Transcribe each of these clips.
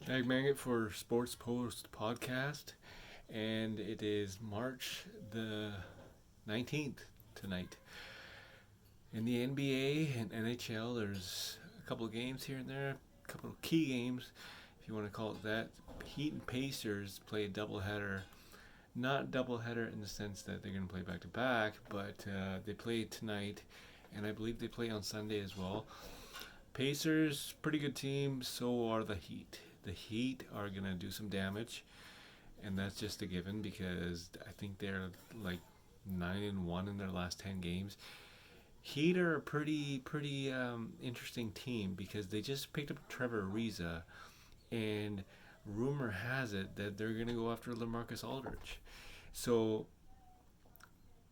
Ag Maggot for Sports Post Podcast, and it is March the 19th tonight. In the NBA and NHL, there's a couple of games here and there, a couple of key games, if you want to call it that. Heat and Pacers play a doubleheader. Not doubleheader in the sense that they're going to play back to back, but they play tonight, and I believe they play on Sunday as well. Pacers, pretty good team. So are the Heat. The Heat are gonna do some damage, and that's just a given because I think they're like 9-1 in their last 10 games. Heat are a pretty interesting team because they just picked up Trevor Ariza, and rumor has it that they're gonna go after LaMarcus Aldridge. So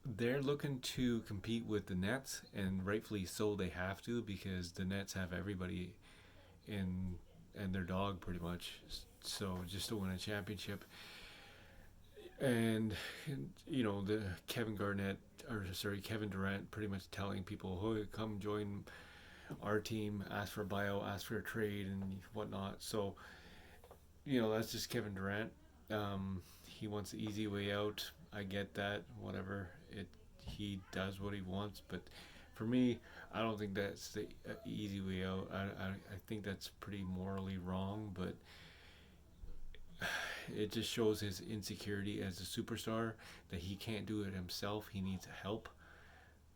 they're looking to compete with the Nets, and rightfully so. They have to because the Nets have everybody in and their dog pretty much. So just to win a championship, and the Kevin Durant, pretty much telling people, "Oh, come join our team, ask for a buyout, ask for a trade, and whatnot." So that's just Kevin Durant. He wants the easy way out. I get that. Whatever it, he does what he wants. But for me, I don't think that's the easy way out. I think that's pretty morally wrong. But it just shows his insecurity as a superstar that he can't do it himself. He needs help.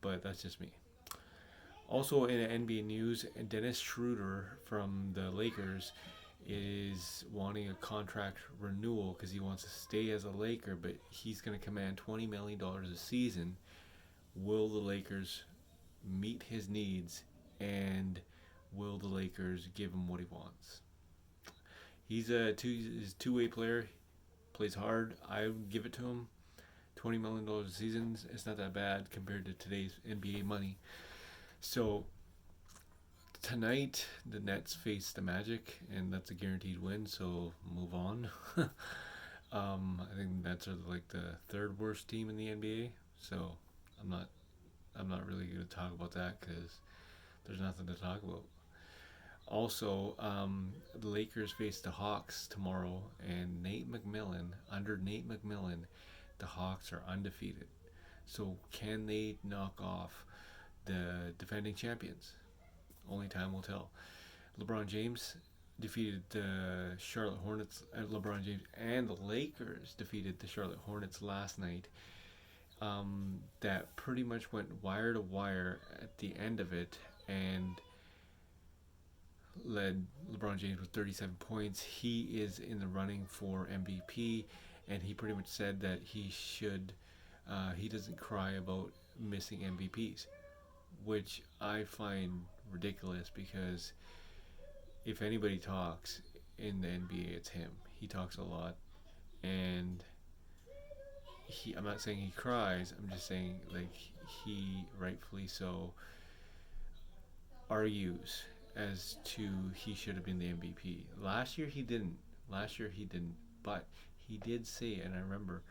But that's just me. Also in NBA news, Dennis Schroeder from the Lakers is wanting a contract renewal because he wants to stay as a Laker, but he's going to command $20 million a season. Will the Lakers meet his needs, and will the Lakers give him what he wants? He's a two-way player, plays hard. I would give it to him. $20 million a season, it's not that bad compared to today's NBA money. So tonight the Nets face the Magic, and that's a guaranteed win. So move on. I think the Nets are like the third worst team in the NBA. So I'm not really going to talk about that because there's nothing to talk about. Also, the Lakers face the Hawks tomorrow, and under Nate McMillan, the Hawks are undefeated. So can they knock off the defending champions? Only time will tell. LeBron James defeated the Charlotte Hornets. LeBron James and the Lakers defeated the Charlotte Hornets last night. That pretty much went wire to wire at the end of it, and led LeBron James with 37 points. He is in the running for MVP, and he pretty much said that he doesn't cry about missing MVPs, which I find ridiculous because if anybody talks in the NBA, it's him. He talks a lot, and I'm not saying he cries. I'm just saying like he rightfully so argues as to he should have been the MVP. Last year he didn't. But he did say, and I remember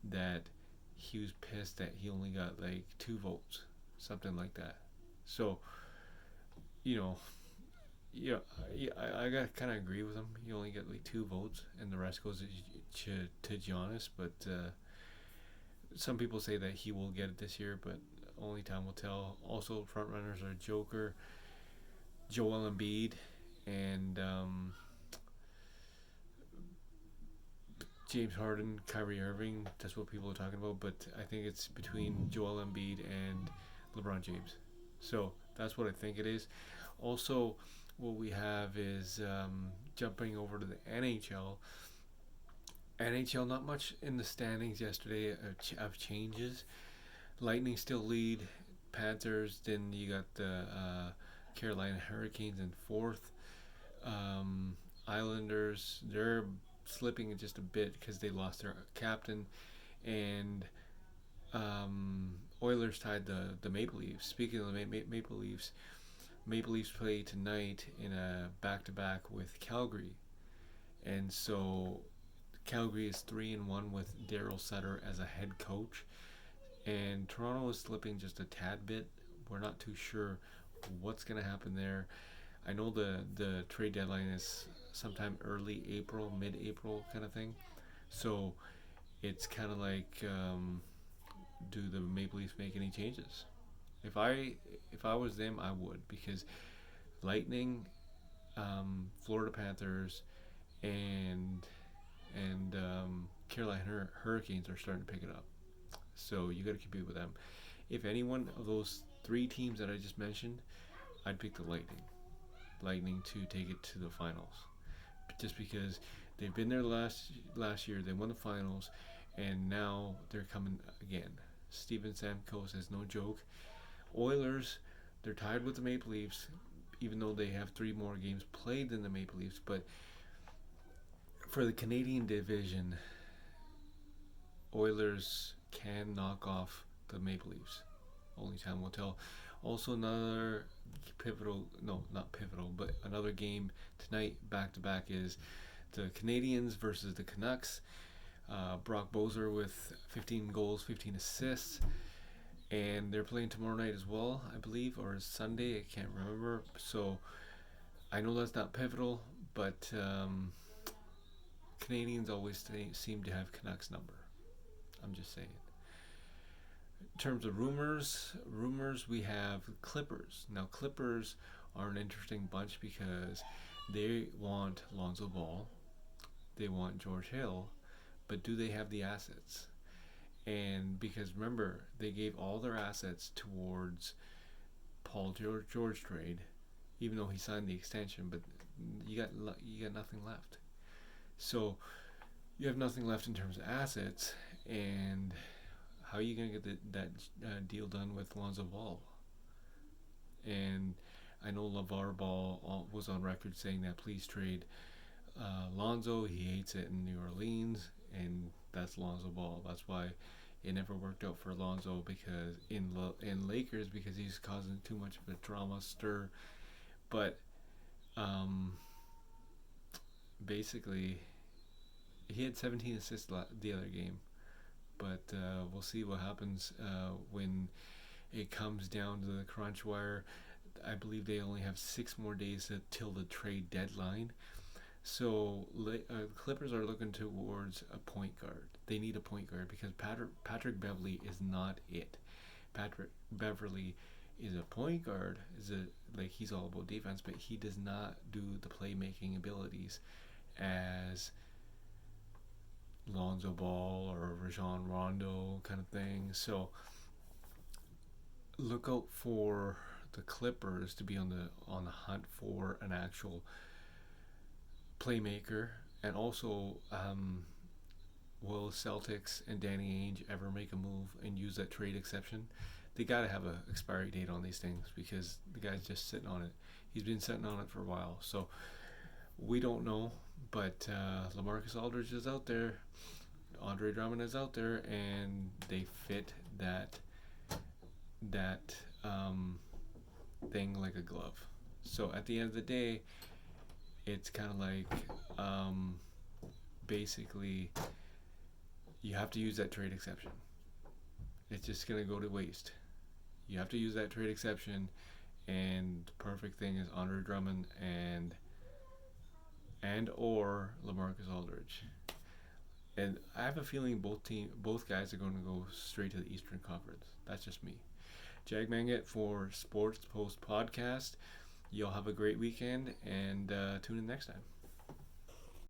that he was pissed that he only got like 2 votes, something like that. So, you know, yeah, I got kind of agree with him. He only got like 2 votes, and the rest goes to Giannis. But some people say that he will get it this year, but only time will tell. Also, front runners are Joker, Joel Embiid, and James Harden, Kyrie Irving. That's what people are talking about. But I think it's between Joel Embiid and LeBron James. So that's what I think it is. Also, what we have is jumping over to the NHL. NHL, not much in the standings yesterday of changes. Lightning still lead. Panthers. Then you got the Carolina Hurricanes in fourth. Islanders, they're slipping just a bit because they lost their captain. And Oilers tied the Maple Leafs. Speaking of the Maple Leafs, Maple Leafs play tonight in a back-to-back with Calgary. And so Calgary is 3-1 with Daryl Sutter as a head coach. And Toronto is slipping just a tad bit. We're not too sure what's going to happen there. I know the trade deadline is sometime early April, mid-April kind of thing. So it's kind of like, do the Maple Leafs make any changes? If I was them, I would, because Lightning, Florida Panthers, and Carolina Hurricanes are starting to pick it up. So you got to compete with them. If any one of those three teams that I just mentioned, I'd pick the Lightning. Lightning to take it to the finals, just because they've been there last year. They won the finals, and now they're coming again. Steven Stamkos is no joke. Oilers, they're tied with the Maple Leafs, even though they have 3 more games played than the Maple Leafs. But for the Canadian division, Oilers can knock off the Maple Leafs. Only time will tell. Also, another pivotal, no, not pivotal, but another game tonight, back to back, is the Canadians versus the Canucks. Brock Boser with 15 goals, 15 assists. And they're playing tomorrow night as well, I believe, or Sunday, I can't remember. So I know that's not pivotal, but Canadians always seem to have Canucks number. I'm just saying. In terms of rumors, we have Clippers. Now, Clippers are an interesting bunch because they want Lonzo Ball, they want George Hill, but do they have the assets? And because remember, they gave all their assets towards Paul George trade, even though he signed the extension, but you got nothing left. So you have nothing left in terms of assets, and how are you going to get that deal done with Lonzo Ball? And I know LeVar Ball was on record saying that please trade Lonzo. He hates it in New Orleans, and that's Lonzo Ball. That's why it never worked out for Lonzo, because in Lakers, because he's causing too much of a drama stir. But basically, he had 17 assists the other game. But we'll see what happens when it comes down to the crunch wire. I believe they only have 6 more days till the trade deadline. So Clippers are looking towards a point guard. They need a point guard because Patrick Beverley is not it. Patrick Beverley is a point guard. He's all about defense, but he does not do the playmaking abilities as Lonzo Ball or Rajon Rondo kind of thing. So look out for the Clippers to be on the hunt for an actual playmaker. And also, will Celtics and Danny Ainge ever make a move and use that trade exception? They got to have an expiry date on these things, because the guy's just sitting on it. He's been sitting on it for a while. So we don't know, but LaMarcus Aldridge is out there, Andre Drummond is out there, and they fit that thing like a glove. So at the end of the day, it's kind of like basically you have to use that trade exception. It's just going to go to waste. You have to use that trade exception, and the perfect thing is Andre Drummond and or LaMarcus Aldridge. And I have a feeling both guys are going to go straight to the Eastern Conference. That's just me. Jag Mangat for Sports Post Podcast. Y'all have a great weekend, and tune in next time.